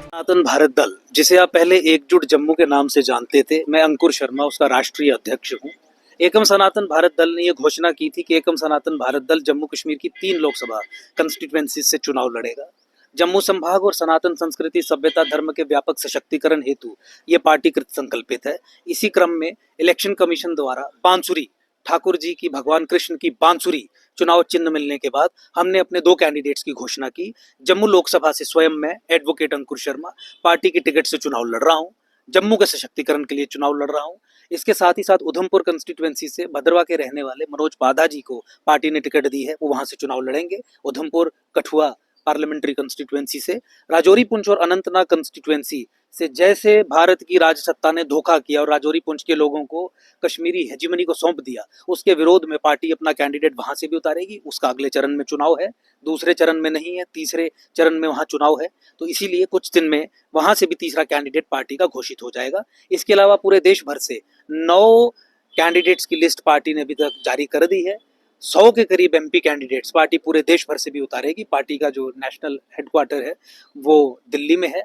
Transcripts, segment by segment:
सनातन भारत दल, जिसे आप पहले एकजुट जम्मू के नाम से जानते थे, मैं अंकुर शर्मा उसका राष्ट्रीय अध्यक्ष हूँ। एकम सनातन भारत दल ने यह घोषणा की थी कि एकम सनातन भारत दल जम्मू कश्मीर की 3 लोकसभा कंस्टिट्यूएंसी से चुनाव लड़ेगा। जम्मू संभाग और सनातन संस्कृति सभ्यता धर्म के व्यापक सशक्तिकरण हेतु ये पार्टी कृत संकल्पित है। इसी क्रम में इलेक्शन कमीशन द्वारा बांसुरी ठाकुर जी की, भगवान कृष्ण की बांसुरी चुनाव चिन्ह मिलने के बाद हमने अपने 2 कैंडिडेट्स की घोषणा की। जम्मू लोकसभा से स्वयं मैं एडवोकेट अंकुर शर्मा पार्टी की टिकट से चुनाव लड़ रहा हूं। जम्मू के सशक्तिकरण के लिए चुनाव लड़ रहा हूं। इसके साथ ही साथ उधमपुर कंस्टिट्यूएंसी से भद्रवा के रहने वाले मनोज पाधा जी को पार्टी ने टिकट दी है, वो वहां से चुनाव लड़ेंगे। उधमपुर कठुआ पार्लियामेंट्री कंस्टिट्यूएंसी से, राजौरी पुंछ और अनंतनाग कंस्टिट्यूएंसी से जैसे भारत की राजसत्ता ने धोखा किया और राजौरी पुंछ के लोगों को कश्मीरी हेजिमनी को सौंप दिया, उसके विरोध में पार्टी अपना कैंडिडेट वहां से भी उतारेगी। उसका अगले चरण में चुनाव है, दूसरे चरण में नहीं है, तीसरे चरण में वहां चुनाव है। तो इसीलिए कुछ दिन में वहां से भी तीसरा कैंडिडेट पार्टी का घोषित हो जाएगा। इसके अलावा पूरे देश भर से 9 कैंडिडेट्स की लिस्ट पार्टी ने अभी तक जारी कर दी है। 100 के करीब एमपी कैंडिडेट्स पार्टी पूरे देश भर से भी उतारेगी। पार्टी का जो नेशनल हेडक्वार्टर है वो दिल्ली में है,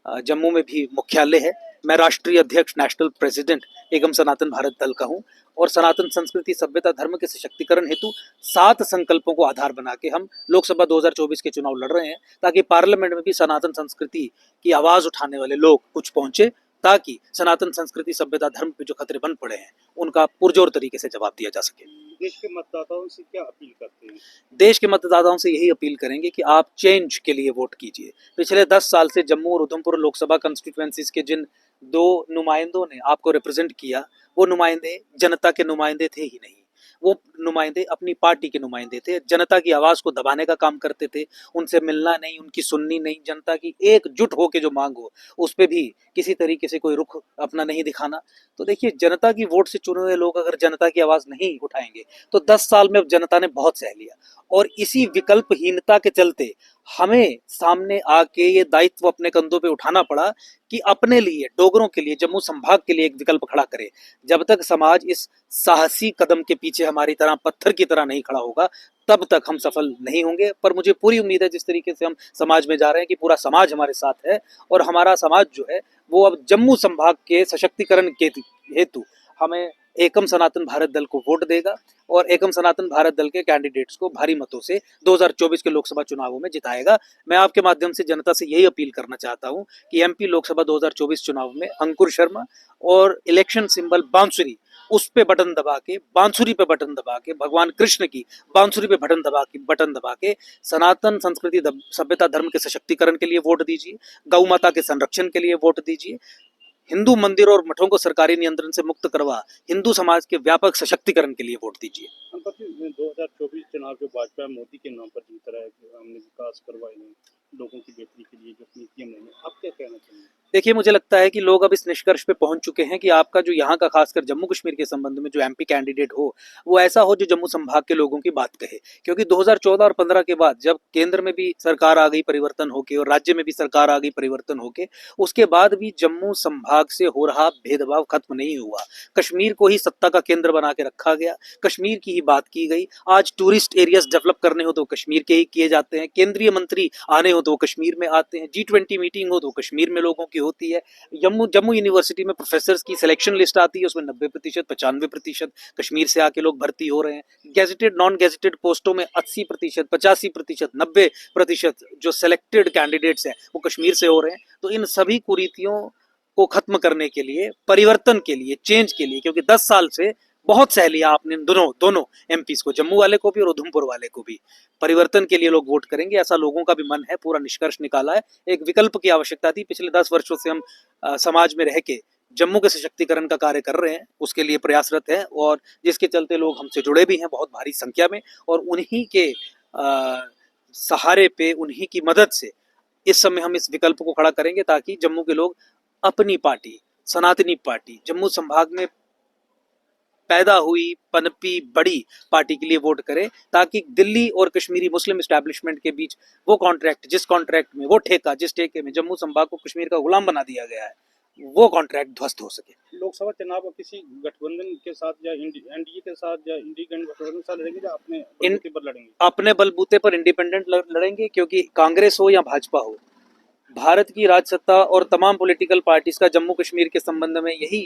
जम्मू में भी मुख्यालय है। मैं राष्ट्रीय अध्यक्ष, नेशनल प्रेसिडेंट एकम सनातन भारत दल का हूं और सनातन संस्कृति सभ्यता धर्म के सशक्तिकरण हेतु 7 संकल्पों को आधार बना के हम लोकसभा 2024 के चुनाव लड़ रहे हैं, ताकि पार्लियामेंट में भी सनातन संस्कृति की आवाज उठाने वाले लोग कुछ पहुंचे, ताकि सनातन संस्कृति सभ्यता धर्म पे जो खतरे बन पड़े हैं उनका पुरजोर तरीके से जवाब दिया जा सके। देश के मतदाताओं से क्या अपील करते हैं? देश के मतदाताओं से यही अपील करेंगे कि आप चेंज के लिए वोट कीजिए। पिछले 10 साल से जम्मू और उधमपुर लोकसभा कंस्टिट्यूएंसीज के जिन 2 नुमाइंदों ने आपको रिप्रेजेंट किया, वो नुमाइंदे जनता के नुमाइंदे थे ही नहीं। वो नुमाइंदे अपनी पार्टी के नुमाइंदे थे, जनता की आवाज को दबाने का काम करते थे। उनसे मिलना नहीं, उनकी सुननी नहीं, जनता की एकजुट होकर जो मांग हो उस पर भी किसी तरीके से कोई रुख अपना नहीं दिखाना। तो देखिए, जनता की वोट से चुने हुए लोग अगर जनता की आवाज नहीं उठाएंगे तो 10 साल में जनता ने बहुत सह लिया और इसी विकल्पहीनता के चलते हमें सामने आके ये दायित्व अपने कंधों पे उठाना पड़ा कि अपने लिए, डोगरों के लिए, जम्मू संभाग के लिए एक विकल्प खड़ा करे। जब तक समाज इस साहसी कदम के पीछे हमारी तरह पत्थर की तरह नहीं खड़ा होगा, तब तक हम सफल नहीं होंगे। पर मुझे पूरी उम्मीद है, जिस तरीके से हम समाज में जा रहे हैं, कि पूरा समाज हमारे साथ है और हमारा समाज जो है वो अब जम्मू संभाग के सशक्तिकरण के हेतु हमें एकम सनातन भारत दल को वोट देगा और एकम सनातन भारत दल के कैंडिडेट्स को भारी मतों से 2024 के लोकसभा चुनावों में जिताएगा। मैं आपके माध्यम से जनता से यही अपील करना चाहता हूं कि एमपी लोकसभा 2024 चुनाव में अंकुर शर्मा और इलेक्शन सिंबल बांसुरी, उस पे बटन दबा के, बांसुरी पे बटन दबा के, भगवान कृष्ण की बांसुरी पे बटन दबा के सनातन संस्कृति सभ्यता धर्म के सशक्तिकरण के लिए वोट दीजिए। गौ माता के संरक्षण के लिए वोट दीजिए। हिंदू मंदिरों और मठों को सरकारी नियंत्रण से मुक्त करवा हिंदू समाज के व्यापक सशक्तिकरण के लिए वोट दीजिए। 2024 चुनाव जो भाजपा मोदी के नाम पर जीत रहा है कि हमने विकास करवाए हैं, लोगों की बेहतरी के लिए जो नीतियां बनी, आप क्या कहना चाहेंगे? देखिए, मुझे लगता है कि लोग अब इस निष्कर्ष पे पहुंच चुके हैं कि आपका जो यहाँ का, खासकर जम्मू कश्मीर के संबंध में जो एमपी कैंडिडेट हो, वो ऐसा हो जो जम्मू संभाग के लोगों की बात कहे। क्योंकि 2014 और 15 के बाद जब केंद्र में भी सरकार आ गई परिवर्तन होके और राज्य में भी सरकार आ गई परिवर्तन होके, उसके बाद भी जम्मू संभाग से हो रहा भेदभाव खत्म नहीं हुआ। कश्मीर को ही सत्ता का केंद्र बना के रखा गया, कश्मीर की ही बात की गई। आज टूरिस्ट एरियाज डेवलप करने हो तो कश्मीर के ही किए जाते हैं, केंद्रीय मंत्री आने हो तो कश्मीर में आते हैं, G20 मीटिंग हो तो कश्मीर में लोगों की होती है। जम्मू यूनिवर्सिटी में प्रोफेसर्स की सिलेक्शन लिस्ट आती है, उसमें 90%, 95% कश्मीर से आके लोग भर्ती हो रहे हैं। गेजेटेड, नॉन गेजेटेड पोस्टों में 80%, 85%, 90% जो सिलेक्टेड कैंडिडेट्स हैं वो कश्मीर से हो रहे हैं। तो इन सभी कुरीतियों को खत्म करने के लिए, परिवर्तन के लिए, चेंज के लिए, क्योंकि 10 साल से बहुत सह लिया आपने दोनों एमपीज को, जम्मू वाले को भी और उधमपुर वाले को भी। परिवर्तन के लिए लोग वोट करेंगे, ऐसा लोगों का भी मन है, पूरा निष्कर्ष निकाला है। एक विकल्प की आवश्यकता थी। पिछले 10 वर्षों से हम समाज में रह के जम्मू के सशक्तिकरण का कार्य कर रहे हैं, उसके लिए प्रयासरत हैं और जिसके चलते लोग हमसे जुड़े भी हैं बहुत भारी संख्या में। और उन्हीं के सहारे पे, उन्हीं की मदद से इस समय हम इस विकल्प को खड़ा करेंगे, ताकि जम्मू के लोग अपनी पार्टी, सनातनी पार्टी, जम्मू संभाग में पैदा हुई, पनपी, बड़ी पार्टी के लिए वोट करें, ताकि दिल्ली और कश्मीरी मुस्लिम एस्टैब्लिशमेंट के बीच वो कॉन्ट्रैक्ट, जिस कॉन्ट्रैक्ट में, वो ठेका, जिस ठेके में जम्मू संभाग को कश्मीर का गुलाम बना दिया गया है, वो कॉन्ट्रैक्ट ध्वस्त हो सके। लोकसभा चुनाव किसी गठबंधन के साथ या एनडीए के साथ या इंडिपेंडेंट गठबंधन के साथ लड़ेंगे या अपने बलबूते पर लड़ेंगे? अपने बलबूते पर इंडिपेंडेंट लड़ेंगे, क्योंकि कांग्रेस हो या भाजपा हो, भारत की राजसत्ता और तमाम पॉलिटिकल पार्टीज का जम्मू कश्मीर के संबंध में यही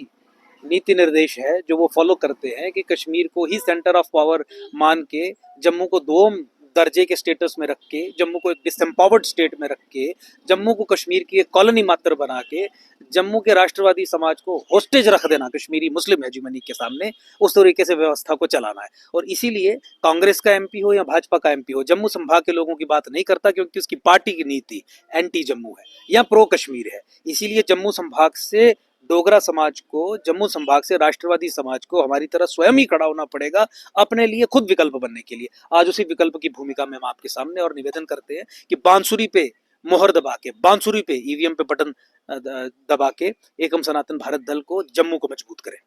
नीति निर्देश है जो वो फॉलो करते हैं कि कश्मीर को ही सेंटर ऑफ पावर मान के, जम्मू को दो दर्जे के स्टेटस में रख के, जम्मू को एक डिसएम्पावर्ड स्टेट में रख के, जम्मू को कश्मीर की एक कॉलोनी मात्र बना के, जम्मू के राष्ट्रवादी समाज को होस्टेज रख देना कश्मीरी मुस्लिम हेजिमनी के सामने, उस तरीके से व्यवस्था को चलाना है। और इसीलिए कांग्रेस का एमपी हो या भाजपा का एमपी हो, जम्मू संभाग के लोगों की बात नहीं करता, क्योंकि उसकी पार्टी की नीति एंटी जम्मू है या प्रो कश्मीर है। इसीलिए जम्मू संभाग से डोगरा समाज को, जम्मू संभाग से राष्ट्रवादी समाज को हमारी तरह स्वयं ही खड़ा होना पड़ेगा अपने लिए खुद विकल्प बनने के लिए। आज उसी विकल्प की भूमिका में हम आपके सामने और निवेदन करते हैं कि बांसुरी पे मोहर दबा के, बांसुरी पे ईवीएम पे बटन दबा के एकम सनातन भारत दल को, जम्मू को मजबूत करें।